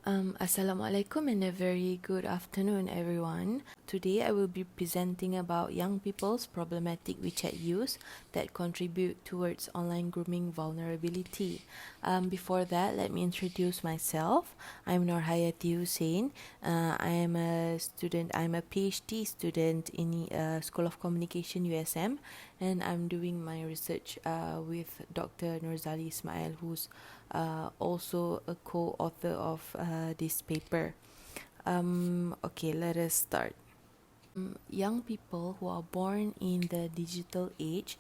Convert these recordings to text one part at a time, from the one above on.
Assalamualaikum and a very good afternoon, everyone. Today I will be presenting about young people's problematic WeChat use that contribute towards online grooming vulnerability. Before that, let me introduce myself. I'm Hayati Hussein. I am a student. I'm a PhD student in School of Communication USM, and I'm doing my research with Dr. Nurzali Ismail, who's also a co-author of this paper. Okay, let us start. Young people who are born in the digital age,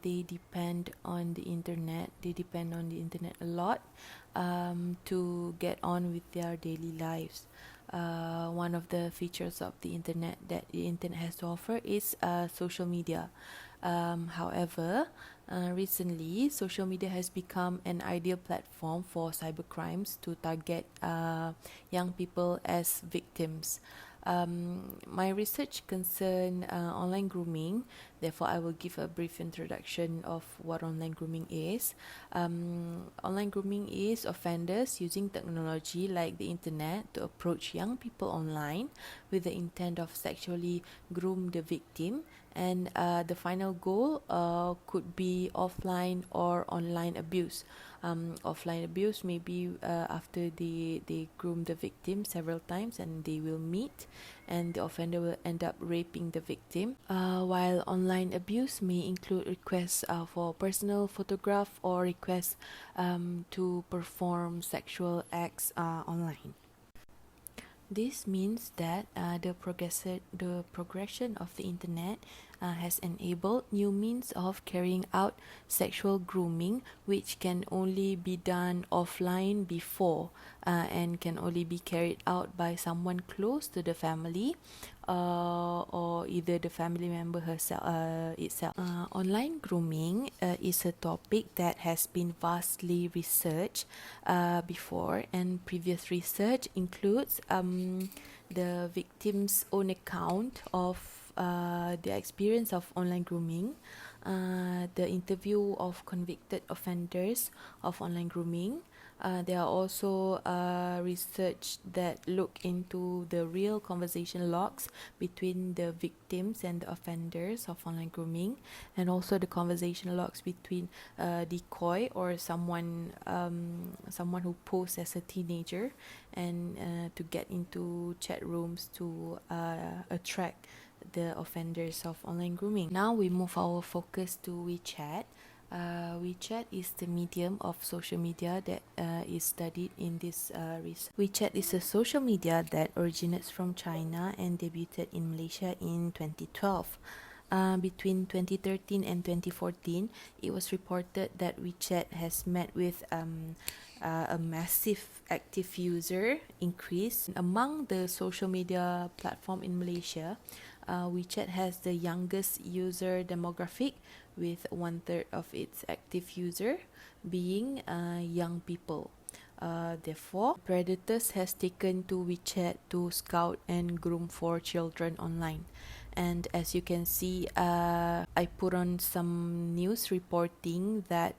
they depend on the internet. They depend on the internet a lot to get on with their daily lives. One of the features of the internet that the internet has to offer is social media. However, recently, social media has become an ideal platform for cybercrimes to target young people as victims. My research concern online grooming. Therefore, I will give a brief introduction of what online grooming is. Online grooming is offenders using technology like the internet to approach young people online with the intent of sexually groom the victim, and the final goal could be offline or online abuse. Offline abuse maybe after they groom the victim several times and they will meet, and the offender will end up raping the victim. While online abuse may include requests for personal photograph or requests to perform sexual acts online. This means that the progression of the internet has enabled new means of carrying out sexual grooming, which can only be done offline before and can only be carried out by someone close to the family or either the family member itself. Online grooming is a topic that has been vastly researched before, and previous research includes the victim's own account of the experience of online grooming, the interview of convicted offenders of online grooming. There are also research that look into the real conversation logs between the victims and the offenders of online grooming, and also the conversation logs between decoy or someone who posed as a teenager and to get into chat rooms to attract the offenders of online grooming. Now we move our focus to WeChat. WeChat is the medium of social media that is studied in this research. WeChat is a social media that originates from China and debuted in Malaysia in 2012. Between 2013 and 2014, it was reported that WeChat has met with a massive active user increase. Among the social media platform in Malaysia, WeChat has the youngest user demographic, with 1/3 of its active user being young people. Therefore, predators has taken to WeChat to scout and groom for children online. And as you can see, I put on some news reporting that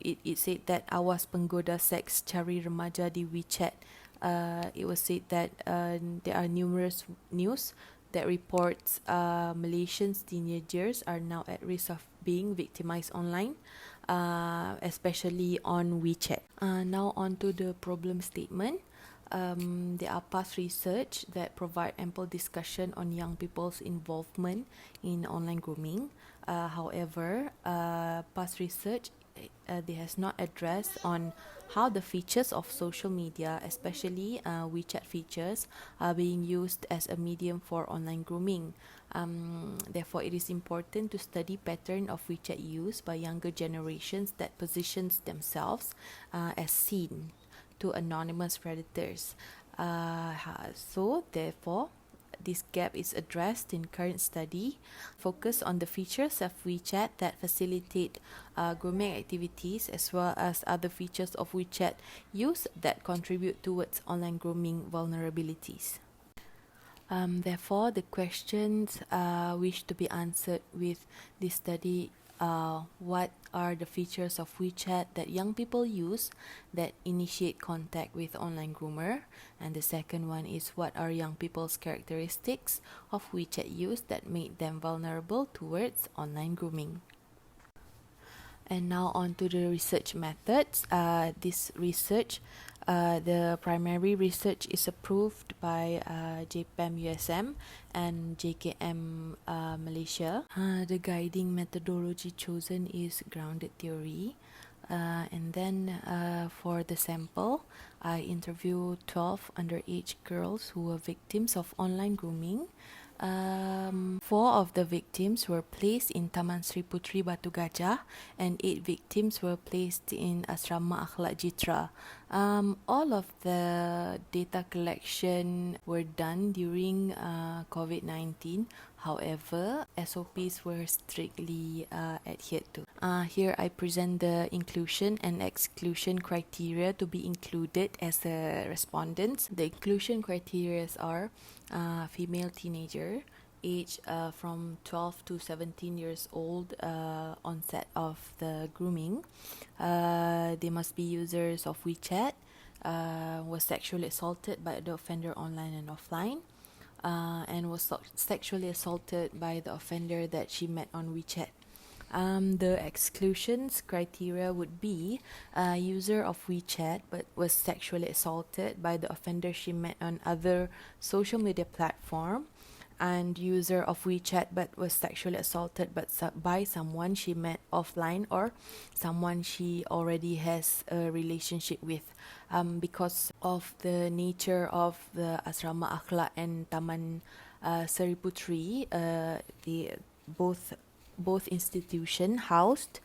it said that awas penggoda seks cari remaja di WeChat. It was said that there are numerous news that reports Malaysian teenagers are now at risk of being victimized online, especially on WeChat. Now on to the problem statement. There are past research that provide ample discussion on young people's involvement in online grooming. However, past research they has not addressed on how the features of social media, especially WeChat features, are being used as a medium for online grooming. Therefore, it is important to study pattern of WeChat use by younger generations that positions themselves as seen to anonymous predators. So, therefore, this gap is addressed in current study, focus on the features of WeChat that facilitate grooming activities, as well as other features of WeChat use that contribute towards online grooming vulnerabilities. Therefore, the questions wish to be answered with this study what are the features of WeChat that young people use that initiate contact with online groomer. And the second one is what are young people's characteristics of WeChat use that make them vulnerable towards online grooming. And now on to the research methods. This research, the primary research is approved by JPEM USM and JKM Malaysia. The guiding methodology chosen is grounded theory. And then for the sample, I interviewed 12 underage girls who were victims of online grooming. 4 of the victims were placed in Taman Sri Putri Batu Gajah and 8 victims were placed in Asrama Akhlak Jitra. All of the data collection were done during COVID-19. However, SOPs were strictly adhered to. Here I present the inclusion and exclusion criteria to be included as the respondents. The inclusion criteria are female teenager, age from 12 to 17 years old, onset of the grooming. They must be users of WeChat, was sexually assaulted by the offender online and offline, and was sexually assaulted by the offender that she met on WeChat. The exclusions criteria would be user of WeChat but was sexually assaulted by the offender she met on other social media platform, and user of WeChat but was sexually assaulted by someone she met offline or someone she already has a relationship with. Because of the nature of the Asrama Akhlak and Taman Sri Putri, the both institution housed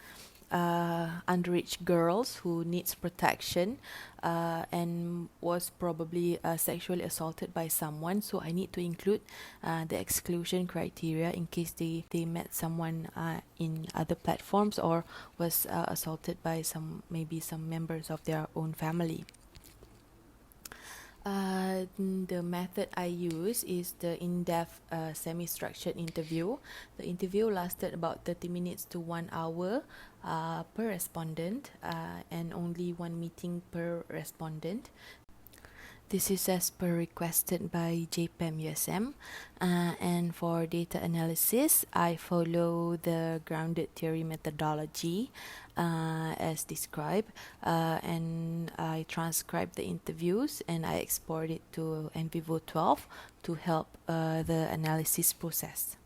underage girls who needs protection and was probably sexually assaulted by someone. So I need to include the exclusion criteria in case they met someone in other platforms or was assaulted by some members of their own family. The method I use is the in-depth semi-structured interview. The interview lasted about 30 minutes to 1 hour per respondent, and only one meeting per respondent. This is as per requested by JPEM USM. And for data analysis, I follow the grounded theory methodology as described, and I transcribe the interviews and I export it to NVivo 12 to help the analysis process.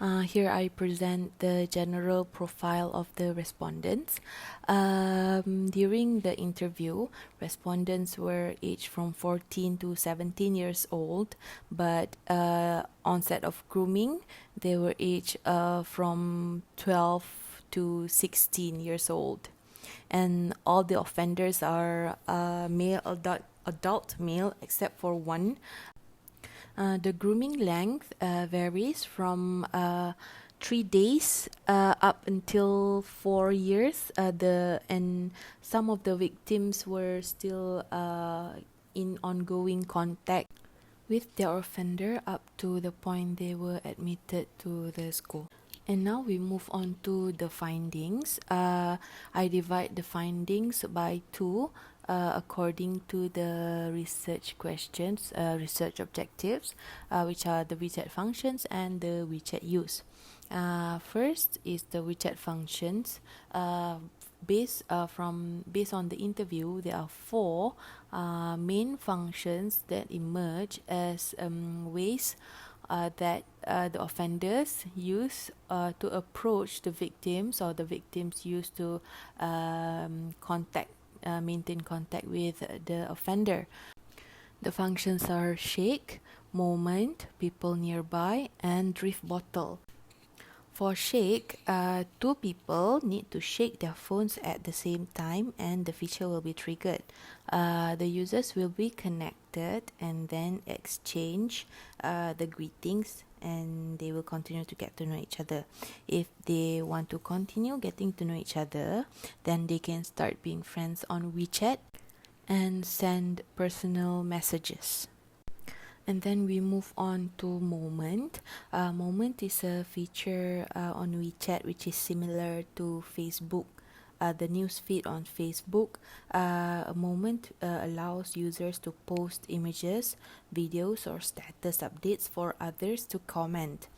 Here I present the general profile of the respondents. During the interview, respondents were aged from 14 to 17 years old, but onset of grooming, they were aged from 12 to 16 years old. And all the offenders are male, adult male, except for one. The grooming length varies from 3 days up until 4 years. And some of the victims were still in ongoing contact with their offender up to the point they were admitted to the school. And now we move on to the findings. I divide the findings by 2 according to the research questions, research objectives, which are the WeChat functions and the WeChat use. First is the WeChat functions. Based on the interview, there are 4 main functions that emerge as ways that the offenders use to approach the victims, or the victims use to maintain contact with the offender. The functions are shake, moment, people nearby, and drift bottle. For shake, 2 people need to shake their phones at the same time and the feature will be triggered. The users will be connected and then exchange the greetings, and they will continue to get to know each other. If they want to continue getting to know each other, then they can start being friends on WeChat and send personal messages. And then we move on to Moment. Moment is a feature on WeChat which is similar to Facebook. The news feed on Facebook. A Moment allows users to post images, videos, or status updates for others to comment.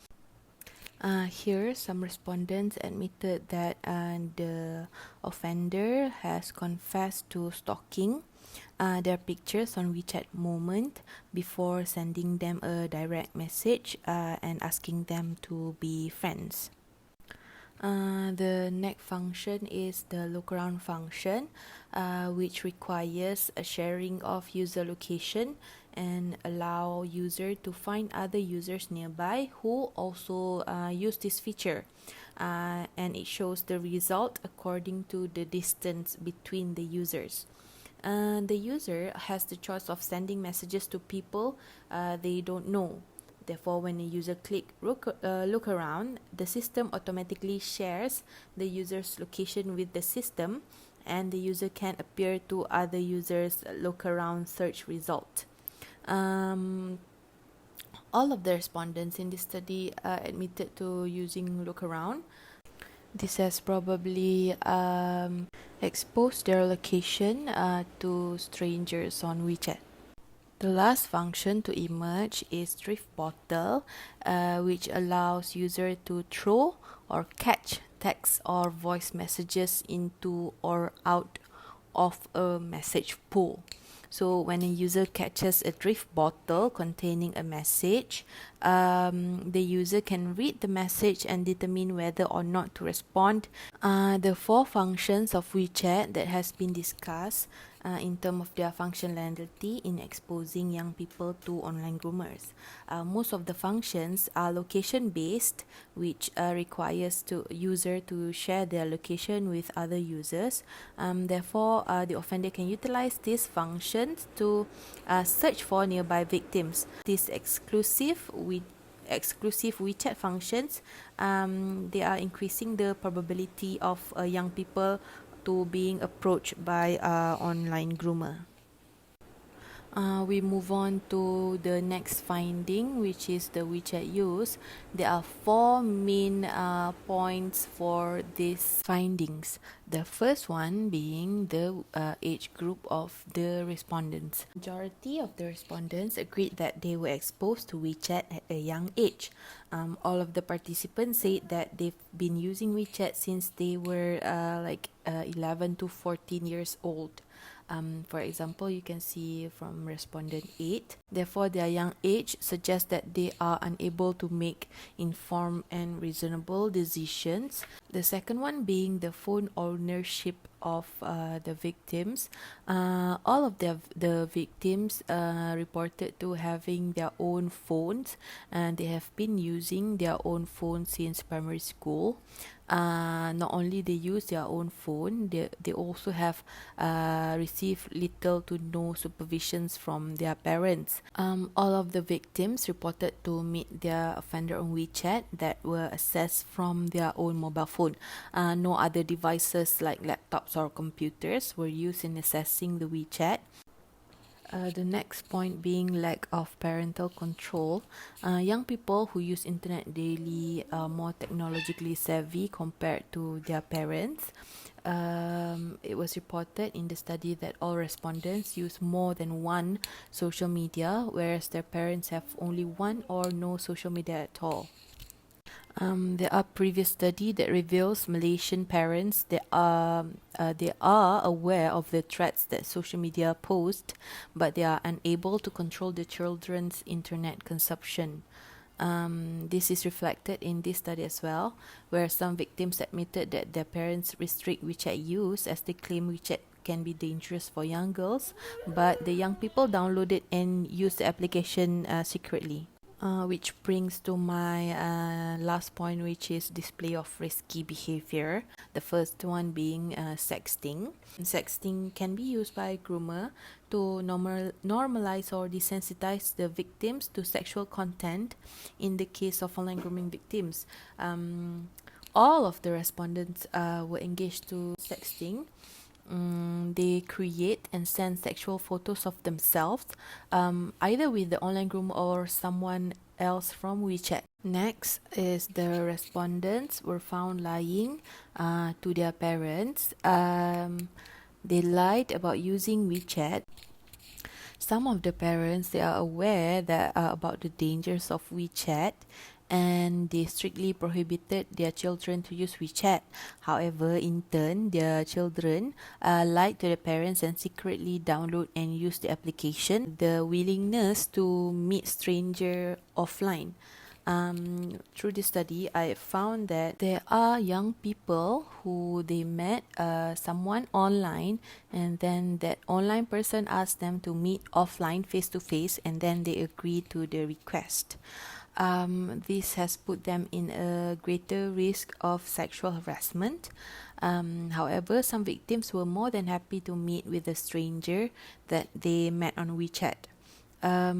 Here, some respondents admitted that the offender has confessed to stalking their pictures on WeChat Moment before sending them a direct message and asking them to be friends. The next function is the look around function, which requires a sharing of user location and allow user to find other users nearby who also use this feature. And it shows the result according to the distance between the users. The user has the choice of sending messages to people they don't know. Therefore, when a user clicks look around, the system automatically shares the user's location with the system, and the user can appear to other users' look around search result. All of the respondents in this study admitted to using look around. This has probably exposed their location to strangers on WeChat. The last function to emerge is drift bottle, which allows user to throw or catch text or voice messages into or out of a message pool. So when a user catches a drift bottle containing a message, the user can read the message and determine whether or not to respond. The four functions of WeChat that has been discussed in terms of their functionality in exposing young people to online groomers. Most of the functions are location based, which requires the user to share their location with other users. Therefore, the offender can utilize these functions to search for nearby victims. These exclusive WeChat functions, they are increasing the probability of young people to being approached by online groomer. We move on to the next finding, which is the WeChat use. There are four main points for these findings. The first one being the age group of the respondents. Majority of the respondents agreed that they were exposed to WeChat at a young age. All of the participants said that they've been using WeChat since they were 11 to 14 years old. For example, you can see from respondent 8. Therefore, their young age suggests that they are unable to make informed and reasonable decisions. The second one being the phone ownership of the victims. All of the victims reported to having their own phones, and they have been using their own phone since primary school. Not only they use their own phone, they also have received little to no supervisions from their parents. All of the victims reported to meet their offender on WeChat that were accessed from their own mobile phone. No other devices like laptops or computers were used in accessing the WeChat. The next point being lack of parental control. Young people who use internet daily are more technologically savvy compared to their parents. It was reported in the study that all respondents use more than one social media, whereas their parents have only one or no social media at all. There are previous study that reveals Malaysian parents that they are aware of the threats that social media pose, but they are unable to control the children's internet consumption. This is reflected in this study as well, where some victims admitted that their parents restrict WeChat use as they claim WeChat can be dangerous for young girls, but the young people download it and use the application secretly. Which brings to my last point, which is display of risky behavior. The first one being sexting. Sexting can be used by a groomer to normalize or desensitize the victims to sexual content in the case of online grooming victims. All of the respondents were engaged to sexting. They create and send sexual photos of themselves, either with the online groomer or someone else from WeChat. Next is the respondents were found lying to their parents. They lied about using WeChat. Some of the parents, they are aware that about the dangers of WeChat, and they strictly prohibited their children to use WeChat. However, in turn, their children lied to the parents and secretly download and use the application. The willingness to meet stranger offline. Through this study, I found that there are young people who they met someone online, and then that online person asked them to meet offline face to face, and then they agreed to the request. This has put them in a greater risk of sexual harassment. However, some victims were more than happy to meet with a stranger that they met on WeChat.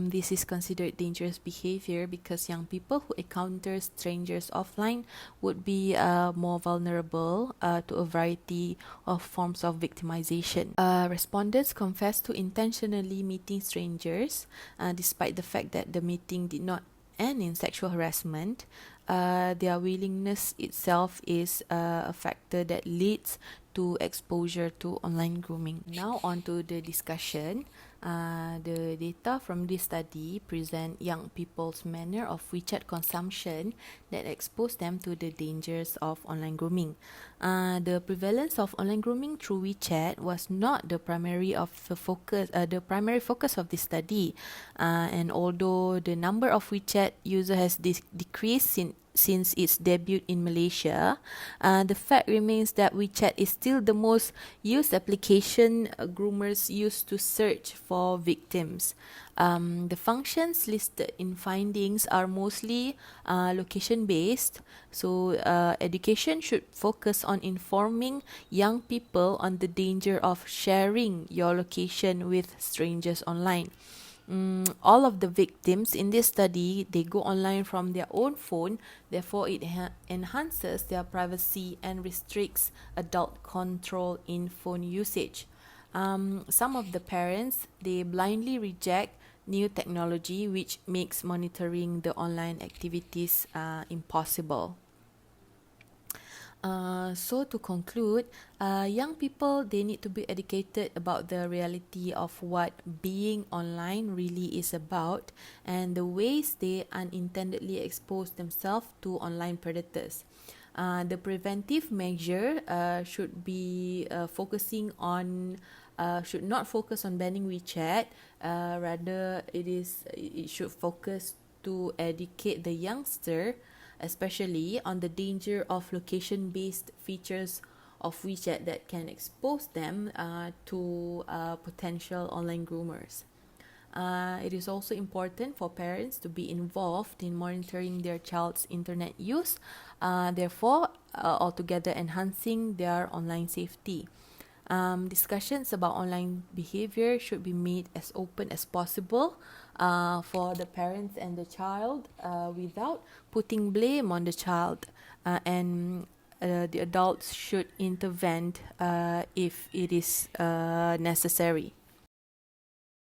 This is considered dangerous behavior because young people who encounter strangers offline would be more vulnerable to a variety of forms of victimization. Respondents confessed to intentionally meeting strangers, despite the fact that the meeting did not end in sexual harassment. Their willingness itself is a factor that leads to exposure to online grooming. Now on to the discussion. The data from this study present young people's manner of WeChat consumption that expose them to the dangers of online grooming. The prevalence of online grooming through WeChat was not the primary focus of this study, and although the number of WeChat users has decreased since its debut in Malaysia, the fact remains that WeChat is still the most used application groomers use to search for victims. The functions listed in findings are mostly location-based, so education should focus on informing young people on the danger of sharing your location with strangers online. All of the victims in this study, they go online from their own phone, therefore it enhances their privacy and restricts adult control in phone usage. Some of the parents, they blindly reject new technology, which makes monitoring the online activities impossible. So to conclude, young people, they need to be educated about the reality of what being online really is about and the ways they unintendedly expose themselves to online predators. The preventive measure should be focusing on should not focus on banning WeChat. Rather, it should focus to educate the youngster, especially on the danger of location-based features of WeChat that can expose them to potential online groomers. It is also important for parents to be involved in monitoring their child's internet use, therefore altogether enhancing their online safety. Discussions about online behavior should be made as open as possible for the parents and the child without putting blame on the child, and the adults should intervene if it is necessary.